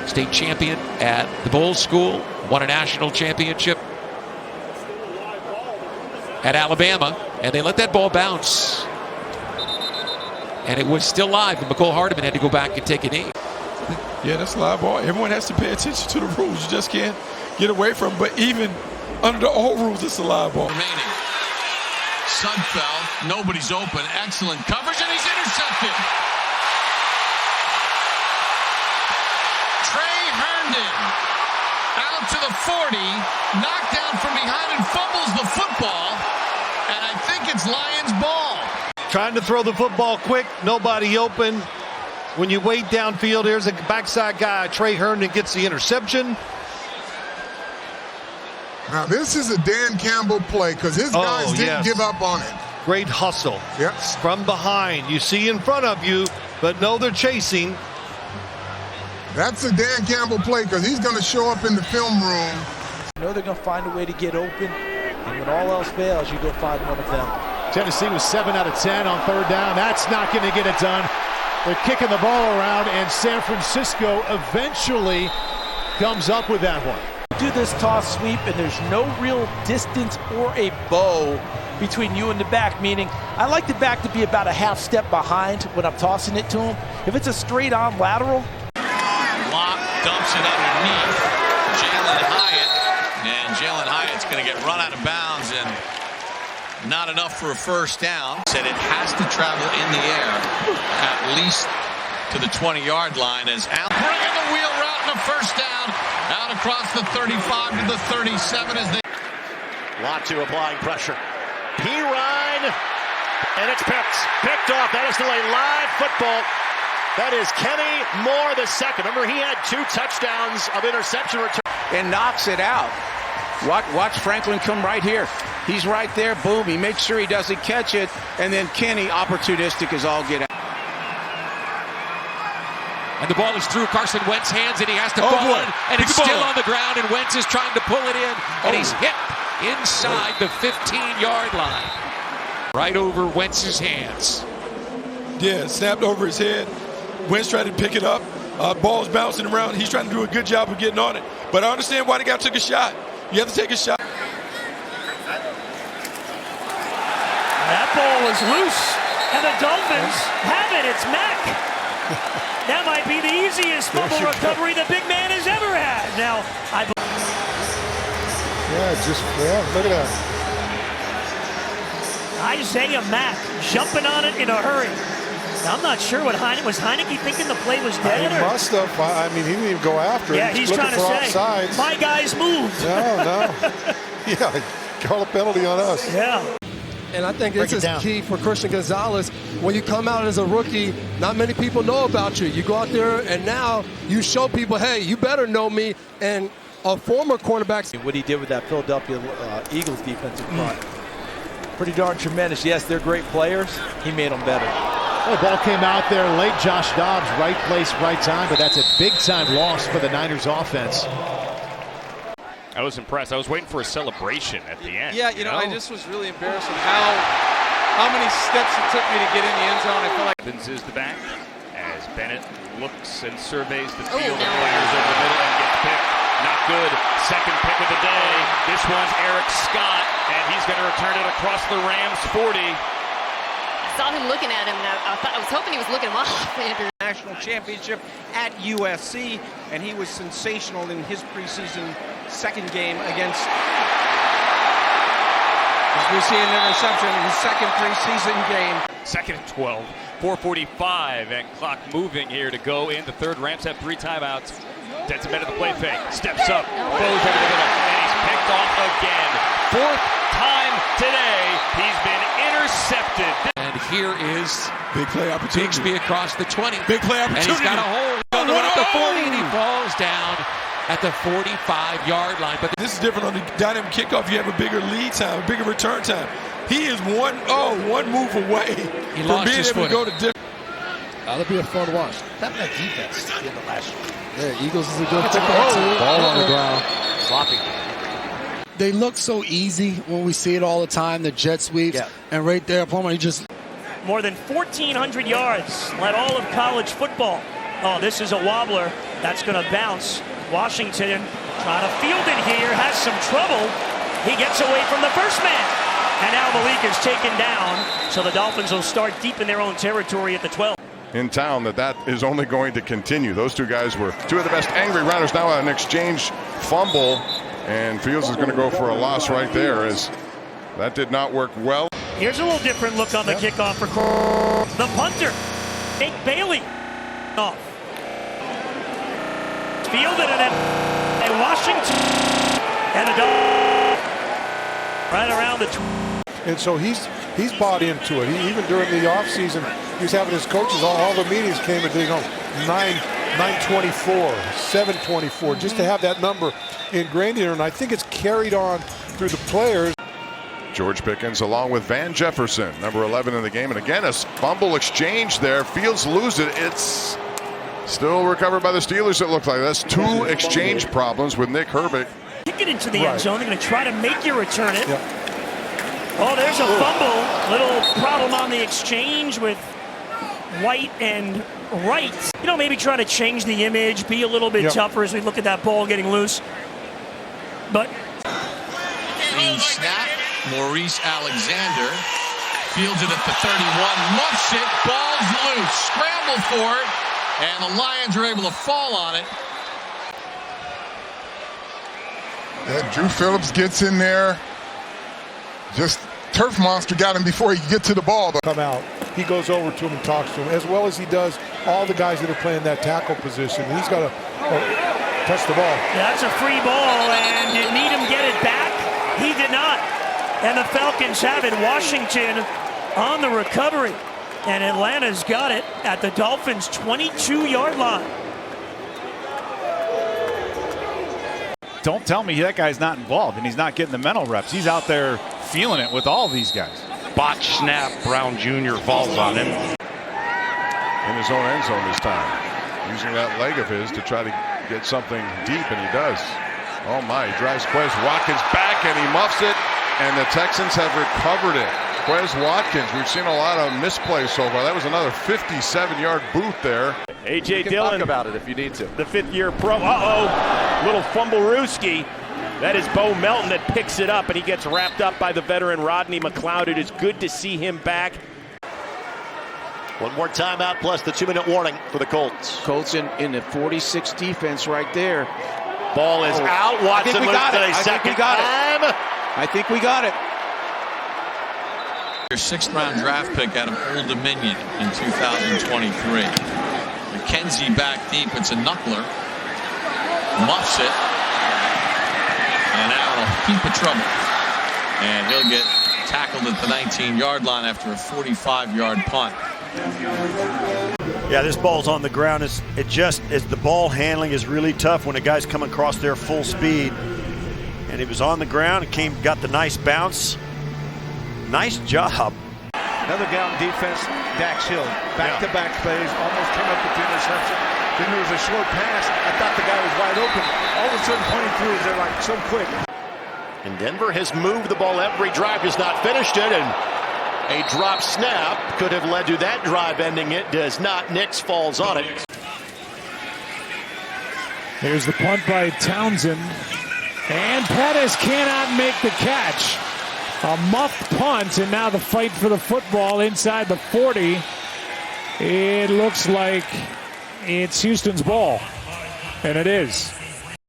state champion at the Bowl School, won a national championship at Alabama, and they let that ball bounce. And it was still live, and McCole Hardeman had to go back and take a knee. Yeah, that's a live ball. Everyone has to pay attention to the rules. You just can't get away from them. But even under the old rules, it's a live ball. Remaining. Sudfeld, nobody's open. Excellent coverage, and he's intercepted. Trey Herndon out to the 40, knocked down from behind and fumbles the football. And I think it's Lions ball. Trying to throw the football quick, nobody open. When you wait downfield, here's a backside guy. Trey Herndon gets the interception. Now, this is a Dan Campbell play because his guys didn't give up on it. Great hustle. Yep. From behind. You see in front of you, but no, they're chasing. That's a Dan Campbell play because he's going to show up in the film room. You know they're going to find a way to get open, and when all else fails, you go find one of them. Tennessee was 7 out of 10 on third down. That's not going to get it done. They're kicking the ball around, and San Francisco eventually comes up with that one. Do this toss sweep, and there's no real distance or a bow between you and the back, meaning I like the back to be about a half step behind when I'm tossing it to him. If it's a straight-on lateral. Locke dumps it underneath Jalen Hyatt, and Jalen Hyatt's going to get run out of bounds, and not enough for a first down. Said it has to travel in the air at least to the 20-yard line as Allen bringing the wheel route and a first down out across the 35 to the 37 as they. Latu applying pressure. P-Ryan, and it's picked off. That is delay live football. That is Kenny Moore the second. Remember, he had 2 touchdowns of interception return. And knocks it out. Watch Franklin come right here. He's right there. Boom. He makes sure he doesn't catch it. And then Kenny, opportunistic as all get out. And the ball is through Carson Wentz's hands, and he has to fall in, and it's still on the ground, and Wentz is trying to pull it in, and he's hit inside the 15-yard line. Right over Wentz's hands. Yeah, snapped over his head. Wentz tried to pick it up. Ball's bouncing around. He's trying to do a good job of getting on it. But I understand why the guy took a shot. You have to take a shot. That ball is loose, and the Dolphins have it. It's Mack. That might be the easiest fumble recovery the big man has ever had. Now, Look at that. Isaiah Mack jumping on it in a hurry. Now, I'm not sure what was Heineke thinking the play was dead? He must have. I mean, he didn't even go after it. Yeah, he's trying to say, offsides. My guys moved. No. Yeah, call a penalty on us. Yeah. And I think this is key for Christian Gonzalez. When you come out as a rookie, not many people know about you. You go out there, and now you show people, hey, you better know me. And a former cornerback. What he did with that Philadelphia Eagles defensive front. Pretty darn tremendous. Yes, they're great players. He made them better. Well, the ball came out there late. Josh Dobbs, right place, right time, but that's a big-time loss for the Niners offense. I was impressed. I was waiting for a celebration at the end. Yeah, you know, I just was really embarrassed of how many steps it took me to get in the end zone. I feel like Evans is the back as Bennett looks and surveys the field and fires over the middle and gets picked. Not good. Second pick of the day. This one's Eric Scott, and he's going to return it across the Rams 40. I saw him looking at him, and I was hoping he was looking him off. National championship at USC, and he was sensational in his preseason second game against. As we see an interception in his second preseason game. Second and 12, 4:45, and clock moving here to go in the third. Rams have 3 timeouts. Denton Bennett the play fake, steps up, goes over the middle, and he's picked off again. 4th time today, he's been intercepted. And here is big play opportunity. Bigsby across the 20. Big play opportunity. And he's got a hole. He's going up the 40, and he falls down at the 45-yard line. But this is different on the dynamic kickoff. You have a bigger lead time, a bigger return time. He is one move away from being able to go to different. That'll be a fun watch. That defense in the last year. Yeah, Eagles is a good football team. Ball on the ground. Sloppy. They look so easy when we see it all the time, the jet sweeps. Yeah. And right there, Plummer, he just... More than 1,400 yards led all of college football. Oh, this is a wobbler. That's going to bounce. Washington trying to field it here. Has some trouble. He gets away from the first man. And now Malik is taken down. So the Dolphins will start deep in their own territory at the 12. In town, that is only going to continue. Those two guys were two of the best angry runners. Now an exchange fumble, and Fields is going to go for a loss right there, as that did not work well. Here's a little different look on the kickoff for the punter, Jake Bailey. Off. Fielded it at Washington, and a dog right around the. And so he's bought into it. Even during the offseason, he was having his coaches, all the meetings came and 924, 724, just to have that number ingrained in her. And I think it's carried on through the players. George Pickens along with Van Jefferson, number 11 in the game. And again, a fumble exchange there. Fields lose it. It's still recovered by the Steelers, it looks like. That's two exchange problems with Nick Herbig. Kick it into the end zone. They're going to try to make you return it. Oh, there's a fumble. Little problem on the exchange with White and Wright. You know, maybe try to change the image, be a little bit tougher as we look at that ball getting loose. But clean snap. Maurice Alexander fields it at the 31, muffs it, ball's loose, scramble for it, and the Lions are able to fall on it. Drew Phillips gets in there. Just turf monster got him before he could get to the ball. Come out. He goes over to him and talks to him, as well as he does all the guys that are playing that tackle position. He's got to touch the ball. That's a free ball, and did Needham get it back? He did not. And the Falcons have it. Washington on the recovery. And Atlanta's got it at the Dolphins' 22-yard line. Don't tell me that guy's not involved and he's not getting the mental reps. He's out there feeling it with all these guys. Botch snap. Brown Jr. falls on him. In his own end zone this time. Using that leg of his to try to get something deep, and he does. Oh my, he drives Quez Watkins back and he muffs it. And the Texans have recovered it. Quez Watkins, we've seen a lot of misplays so far. That was another 57-yard boot there. A.J. Dillon, talk about it if you need to. The fifth-year pro. Little fumble-rooski. That is Bo Melton that picks it up, and he gets wrapped up by the veteran Rodney McLeod. It is good to see him back. One more timeout plus the 2-minute warning for the Colts. Colts in the 46 defense right there. Ball is out. Watson moves to a second time. I think we got it. Your sixth-round draft pick out of Old Dominion in 2023. McKenzie back deep. It's a knuckler. Muffs it. And now in a heap of trouble. And he'll get tackled at the 19-yard line after a 45-yard punt. Yeah, this ball's on the ground. The ball handling is really tough when a guy's coming across there full speed. And he was on the ground and got the nice bounce. Nice job. Another down defense, Dax Hill. Back-to-back plays, almost came up with the interception. Then there was a short pass. I thought the guy was wide open. All of a sudden pointing through, they're like so quick. And Denver has moved the ball every drive, has not finished it. And a drop snap could have led to that drive ending. It does not. Nix falls on it. There's the punt by Townsend. And Pettis cannot make the catch. A muffed punt, and now the fight for the football inside the 40. It looks like it's Houston's ball, and it is.